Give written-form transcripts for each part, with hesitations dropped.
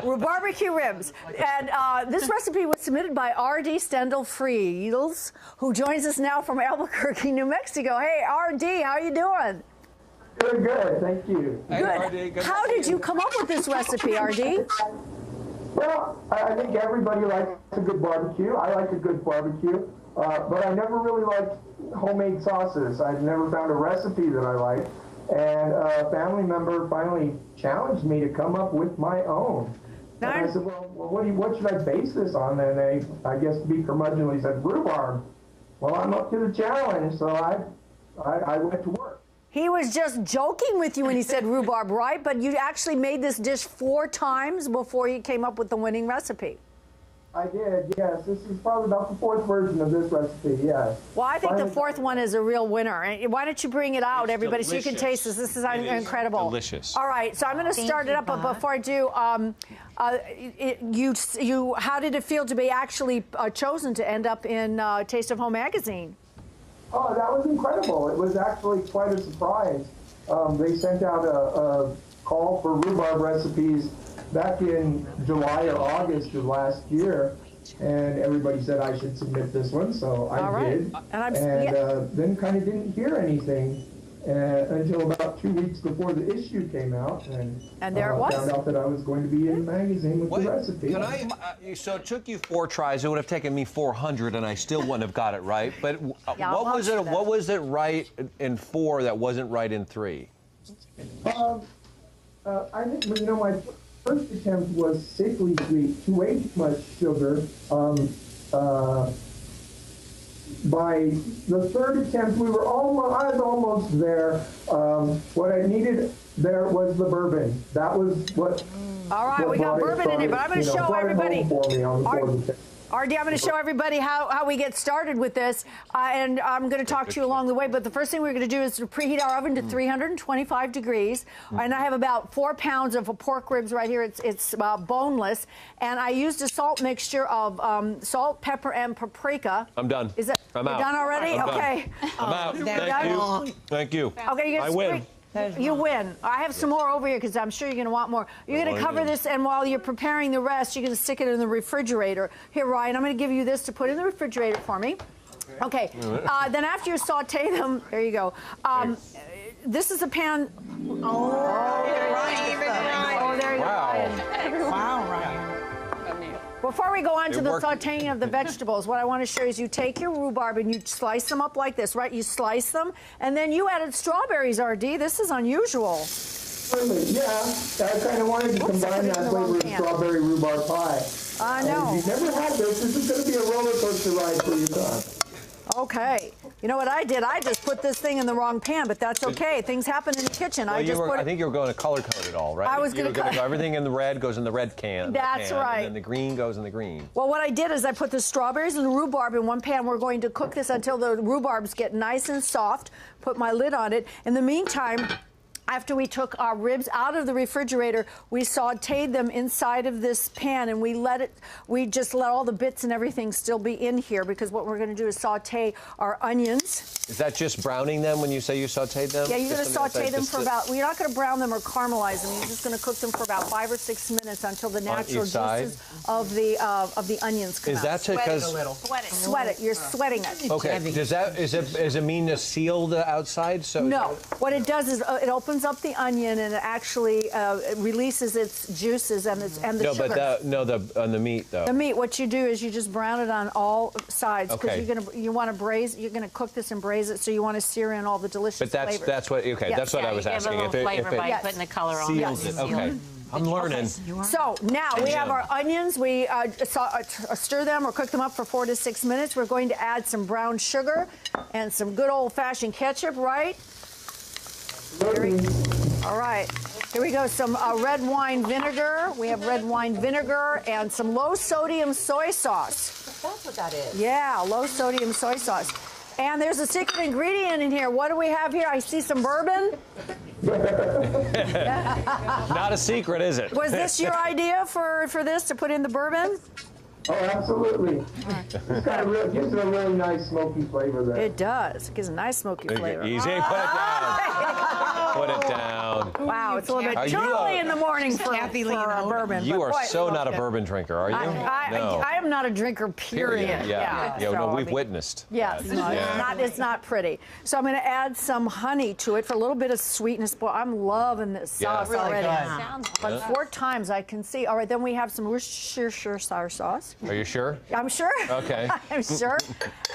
Barbecue ribs. And this recipe was submitted by R.D. Stendal Friedels, who joins us now from Albuquerque, New Mexico. Hey, R.D., how you doing? Doing good, thank you. Good. Hey, RD, How did you come up with this recipe, R.D.? Well, I think everybody likes a good barbecue. I like a good barbecue, but I never really liked homemade sauces. I've never found a recipe that I liked, and a family member finally challenged me to come up with my own. And I said, well, what should I base this on? And they, I guess, to be curmudgeonly, said rhubarb. Well, I'm up to the challenge, so I went to work. He was just joking with you when he said rhubarb, right? But you actually made this dish 4 times before you came up with the winning recipe. I did, yes. This is probably about the 4th version of this recipe, yes. Well, I think the 4th one is a real winner. Why don't you bring it out, everybody, delicious. so you can taste this. This is incredible. Delicious. All right, so I'm going to start it up, but before I do, how did it feel to be actually chosen to end up in Taste of Home magazine? Oh, that was incredible. It was actually quite a surprise. They sent out a call for rhubarb recipes back in July or August of last year, and everybody said I should submit this one, so I did. And then kind of didn't hear anything until about 2 weeks before the issue came out, and there it was. Found out that I was going to be in the magazine with the recipe. Can so it took you 4 tries. It would have taken me 400, and I still wouldn't have got it right. But what was it right in 4 that wasn't right in 3? I think, you know, my first attempt was sickly sweet, way too much sugar. By the 3rd attempt, I was almost there. What I needed there was the bourbon. That was what. All right, we got bourbon in it, but I'm going to show everybody. RD, I'm going to show everybody how we get started with this, and I'm going to talk to you along the way. But the first thing we're going to do is to preheat our oven to 325 degrees. And I have about 4 pounds of pork ribs right here. It's boneless, and I used a salt mixture of salt, pepper, and paprika. I'm done. Is it? I'm out. You're done already? I'm okay. Done. I'm out. Thank you. Okay, I win. You win. I have some more over here because I'm sure you're going to want more. You're going to cover this, and while you're preparing the rest, you're going to stick it in the refrigerator. Here, Ryan, I'm going to give you this to put in the refrigerator for me. Okay. Then after you saute them, there you go. This is a pan. Oh, there you go, Ryan. Wow, Ryan. Before we go on to the sauteing of the vegetables, what I want to show you is you take your rhubarb and you slice them up like this, right? You slice them, and then you added strawberries, RD. This is unusual. Yeah, I kind of wanted to combine that flavor of strawberry rhubarb pie. I know. If you've never had this is going to be a roller coaster ride for you, son. Okay. You know what I did? I just put this thing in the wrong pan, but that's okay. Things happen in the kitchen. Well, I think you were going to color code it all, right? I was going to go everything in the red goes in the red can. That's right. And then the green goes in the green. Well, what I did is I put the strawberries and the rhubarb in one pan. We're going to cook this until the rhubarbs get nice and soft. Put my lid on it. In the meantime, after we took our ribs out of the refrigerator, we sauteed them inside of this pan, and we just let all the bits and everything still be in here, because what we're going to do is saute our onions. Is that just browning them when you say you sauteed them? Yeah, you're going to saute them for about, well, you're not going to brown them or caramelize them. You're just going to cook them for about 5 or 6 minutes until the natural juices of the onions come out. Is that because Sweat it. You're sweating it. Okay. Does it mean to seal the outside? So no. What it does is it opens up the onion, and it actually releases its juices and the sugar. On the meat though. The meat. What you do is you just brown it on all sides, because okay. you want to braise. You're going to cook this and braise it, so you want to sear in all the delicious flavors. But that's what. Okay, yes. That's what I was asking. Give a little flavor by putting the color on. Seals it. Okay. I'm learning. So now we have our onions. We stir them or cook them up for 4 to 6 minutes. We're going to add some brown sugar and some good old-fashioned ketchup, right? All right. Here we go. Some red wine vinegar. We have red wine vinegar and some low-sodium soy sauce. That's what that is. Yeah, low-sodium soy sauce. And there's a secret ingredient in here. What do we have here? I see some bourbon. Not a secret, is it? Was this your idea for this, to put in the bourbon? Oh, absolutely. It gives it a really nice smoky flavor there. It does. It gives a nice smoky flavor. Easy. Put it down. Put it down. Wow, it's a little bit too early in the morning for a bourbon. You are so not a bourbon drinker, are you? I am not a drinker, period. Yeah, So, we've witnessed. Yes, it's not pretty. So I'm going to add some honey to it for a little bit of sweetness. Boy, I'm loving this sauce already. But 4 times I can see. All right, then we have some Worcestershire sauce. Are you sure? I'm sure. Okay. I'm sure.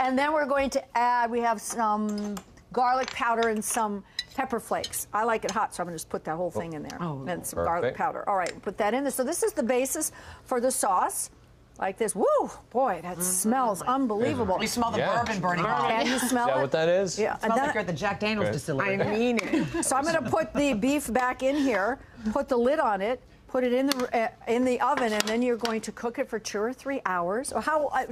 And then we're going to add, we have some garlic powder and some pepper flakes. I like it hot, so I'm going to just put that whole thing in there. And some garlic powder. All right, put that in there. So this is the basis for the sauce. Like this. Woo! Boy, that smells unbelievable. You smell the bourbon burning off. Can you smell it? Is that what that is? Yeah. It smells like you're at the Jack Daniels distillery. I mean it. So I'm going to put the beef back in here, put the lid on it, put it in the oven, and then you're going to cook it for 2 or 3 hours, or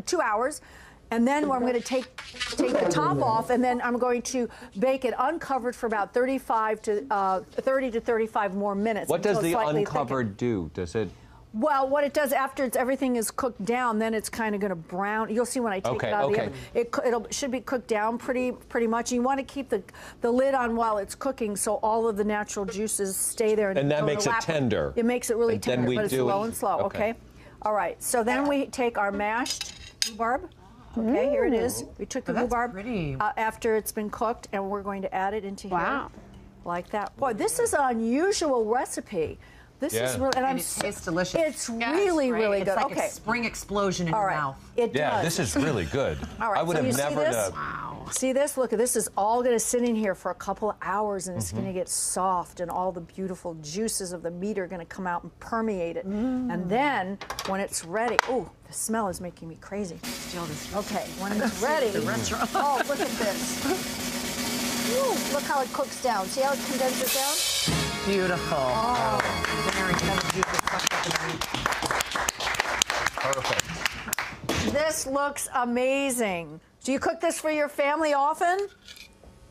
2 hours. And then I'm going to take the top off, and then I'm going to bake it uncovered for about 30 to 35 more minutes. What does the uncovered do? Does it? Well, what it does after everything is cooked down, then it's kind of going to brown. You'll see when I take it out of the oven. It should be cooked down pretty much. You want to keep the lid on while it's cooking, so all of the natural juices stay there. And that makes it tender. It makes it really tender, but it's slow and slow. Okay. All right. So then we take our mashed rhubarb. Okay, here it is. We took the rhubarb after it's been cooked, and we're going to add it into here. Like that. Boy, this is an unusual recipe. This is really, and it tastes delicious. It's really, really good. It's like a spring explosion in your mouth. It does. Yeah, this is really good. All right, I would have never done. Wow. See this? Look, this is all going to sit in here for a couple of hours, and it's going to get soft, and all the beautiful juices of the meat are going to come out and permeate it. And then, when it's ready, oh, the smell is making me crazy. Okay, when it's ready, oh, look at this. Ooh, look how it cooks down. See how it condenses down? Beautiful. Oh. Perfect. This looks amazing. Do you cook this for your family often?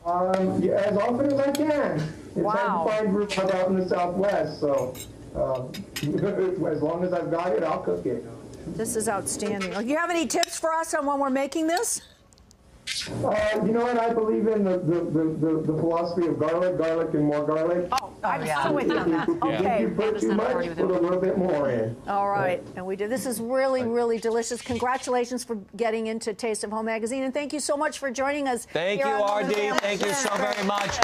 Yeah, as often as I can. It's hard to find rhubarb out in the Southwest, so as long as I've got it, I'll cook it. This is outstanding. Do you have any tips for us on when we're making this? You know what? I believe in the philosophy of garlic and more garlic. Oh, I'm with you on that. Okay. If you put too much, put a little bit more in. All right. And we did. This is really, really delicious. Congratulations for getting into Taste of Home magazine. And thank you so much for joining us. Thank you, RD. Thank you so very much.